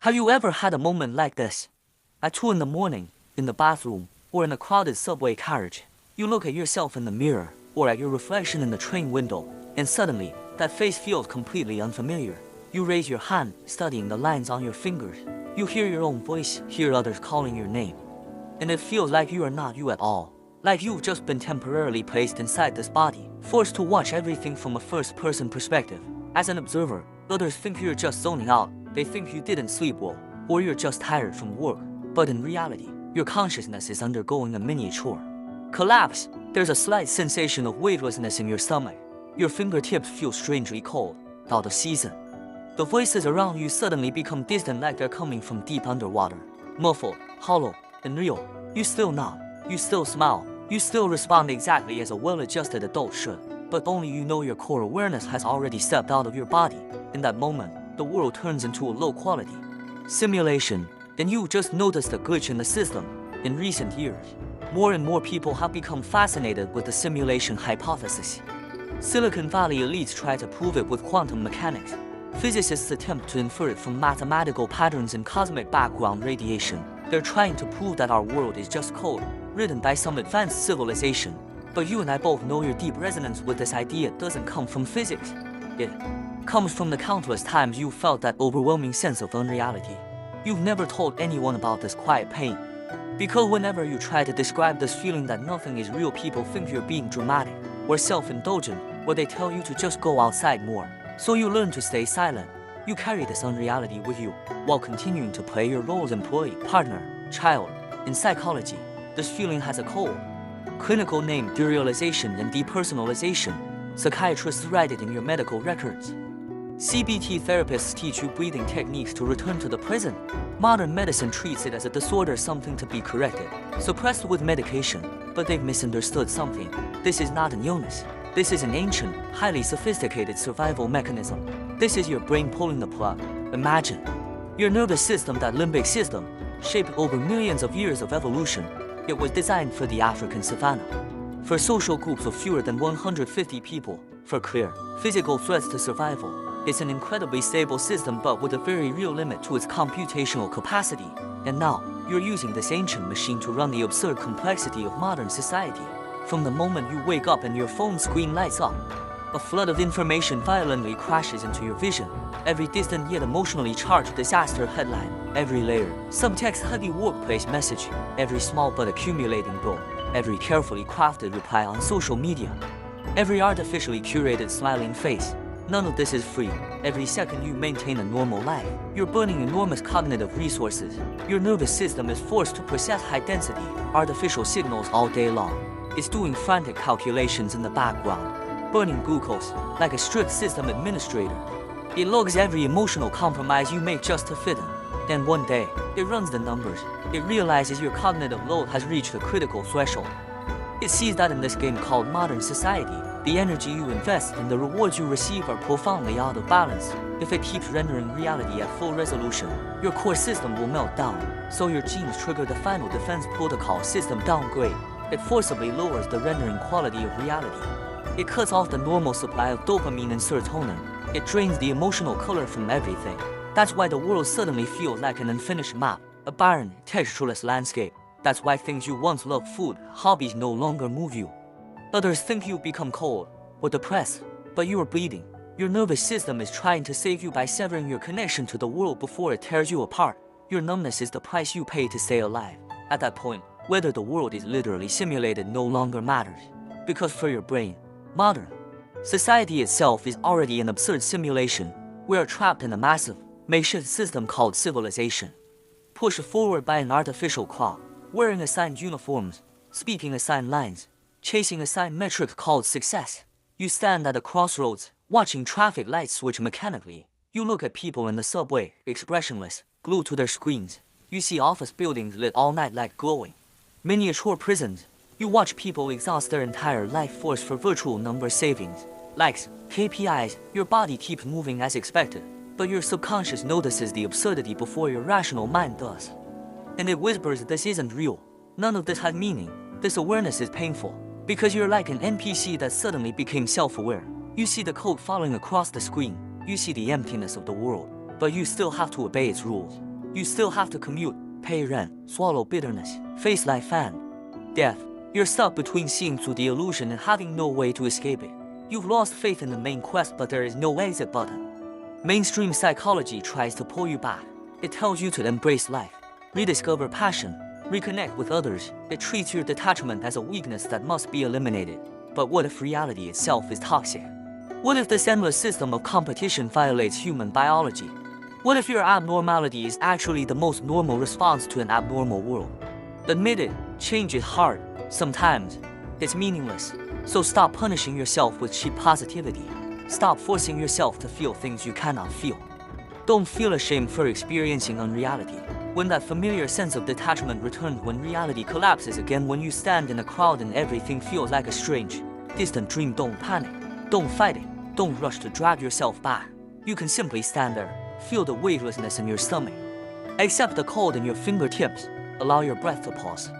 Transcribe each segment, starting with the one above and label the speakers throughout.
Speaker 1: Have you ever had a moment like this? At 2 in the morning, in the bathroom, or in a crowded subway carriage, you look at yourself in the mirror, or at your reflection in the train window, and suddenly, that face feels completely unfamiliar. You raise your hand, studying the lines on your fingers. You hear your own voice, hear others calling your name. And it feels like you are not you at all. Like you've just been temporarily placed inside this body, forced to watch everything from a first-person perspective. As an observer, others think you're just zoning out, they think you didn't sleep well, or you're just tired from work. But in reality, your consciousness is undergoing a miniature collapse. There's a slight sensation of weightlessness in your stomach. Your fingertips feel strangely cold, out of season. The voices around you suddenly become distant, like they're coming from deep underwater. Muffled, hollow, and real. You still nod, you still smile, you still respond exactly as a well-adjusted adult should. But only you know your core awareness has already stepped out of your body. In that moment, the world turns into a low-quality simulation, and you just noticed a glitch in the system. In recent years, more and more people have become fascinated with the simulation hypothesis. Silicon Valley elites try to prove it with quantum mechanics. Physicists attempt to infer it from mathematical patterns in cosmic background radiation. They're trying to prove that our world is just code, written by some advanced civilization. But you and I both know your deep resonance with this idea doesn't come from physics. It comes from the countless times you felt that overwhelming sense of unreality. You've never told anyone about this quiet pain. Because whenever you try to describe this feeling that nothing is real, people think you're being dramatic or self-indulgent, or they tell you to just go outside more. So you learn to stay silent. You carry this unreality with you, while continuing to play your role as employee, partner, child. In psychology, this feeling has a code. Clinical name: Derealization and Depersonalization. Psychiatrists write it in your medical records. CBT therapists teach you breathing techniques to return to the present. Modern medicine treats it as a disorder, something to be corrected, suppressed with medication. But they've misunderstood something. This is not an illness. This is an ancient, highly sophisticated survival mechanism. This is your brain pulling the plug. Imagine your nervous system, that limbic system, shaped over millions of years of evolution. It was designed for the African savanna, for social groups of fewer than 150 people, for clear, physical threats to survival. It's an incredibly stable system, but with a very real limit to its computational capacity. And now, you're using this ancient machine to run the absurd complexity of modern society. From the moment you wake up and your phone screen lights up, a flood of information violently crashes into your vision. Every distant yet emotionally charged disaster headline, every layer, subtext-heavy workplace message, every small but accumulating bill, every carefully crafted reply on social media, every artificially curated smiling face. None of this is free. Every second you maintain a normal life, you're burning enormous cognitive resources. Your nervous system is forced to process high-density, artificial signals all day long. It's doing frantic calculations in the background, burning glucose like a strict system administrator. It logs every emotional compromise you make just to fit in. Then one day, it runs the numbers. It realizes your cognitive load has reached a critical threshold. It sees that in this game called modern society, the energy you invest and the rewards you receive are profoundly out of balance. If it keeps rendering reality at full resolution, your core system will melt down. So your genes trigger the final defense protocol: system downgrade. It forcibly lowers the rendering quality of reality. It cuts off the normal supply of dopamine and serotonin. It drains the emotional color from everything. That's why the world suddenly feels like an unfinished map, a barren, textureless landscape. That's why things you once loved, food, hobbies, no longer move you. Others think you've become cold or depressed, but you are bleeding. Your nervous system is trying to save you by severing your connection to the world before it tears you apart. Your numbness is the price you pay to stay alive. At that point, whether the world is literally simulated no longer matters. Because for your brain, modern society itself is already an absurd simulation. We are trapped in a massive, makeshift system called civilization, pushed forward by an artificial clock, wearing assigned uniforms, speaking assigned lines, chasing assigned metrics called success. You stand at a crossroads, watching traffic lights switch mechanically. You look at people in the subway, expressionless, glued to their screens. You see office buildings lit all night like glowing miniature prisons. You watch people exhaust their entire life force for virtual number savings, likes, KPIs. Your body keeps moving as expected, but your subconscious notices the absurdity before your rational mind does. And it whispers, this isn't real. None of this has meaning. This awareness is painful, because you're like an NPC that suddenly became self-aware. You see the code falling across the screen. You see the emptiness of the world, but you still have to obey its rules. You still have to commute, pay rent, swallow bitterness, face life and death. You're stuck between seeing through the illusion and having no way to escape it. You've lost faith in the main quest, but there is no exit button. Mainstream psychology tries to pull you back. It tells you to embrace life, rediscover passion, reconnect with others. It treats your detachment as a weakness that must be eliminated. But what if reality itself is toxic? What if this endless system of competition violates human biology? What if your abnormality is actually the most normal response to an abnormal world? Admit it, change is hard. Sometimes, it's meaningless. So stop punishing yourself with cheap positivity. Stop forcing yourself to feel things you cannot feel. Don't feel ashamed for experiencing unreality. When that familiar sense of detachment returns, when reality collapses again, when you stand in a crowd and everything feels like a strange, distant dream, don't panic. Don't fight it. Don't rush to drag yourself back. You can simply stand there, feel the weightlessness in your stomach. Accept the cold in your fingertips. Allow your breath to pause.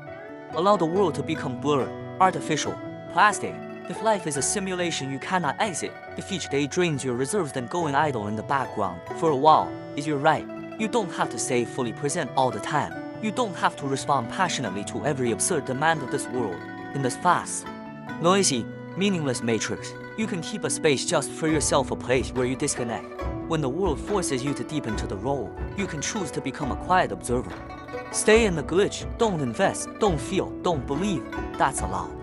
Speaker 1: Allow the world to become blurred, artificial, plastic. If life is a simulation you cannot exit, if each day drains your reserves, then going idle in the background for a while is your right. You don't have to stay fully present all the time. You don't have to respond passionately to every absurd demand of this world. In this fast, noisy, meaningless matrix, you can keep a space just for yourself, a place where you disconnect. When the world forces you to deep into the role, you can choose to become a quiet observer. Stay in the glitch, don't invest, don't feel, don't believe. That's allowed.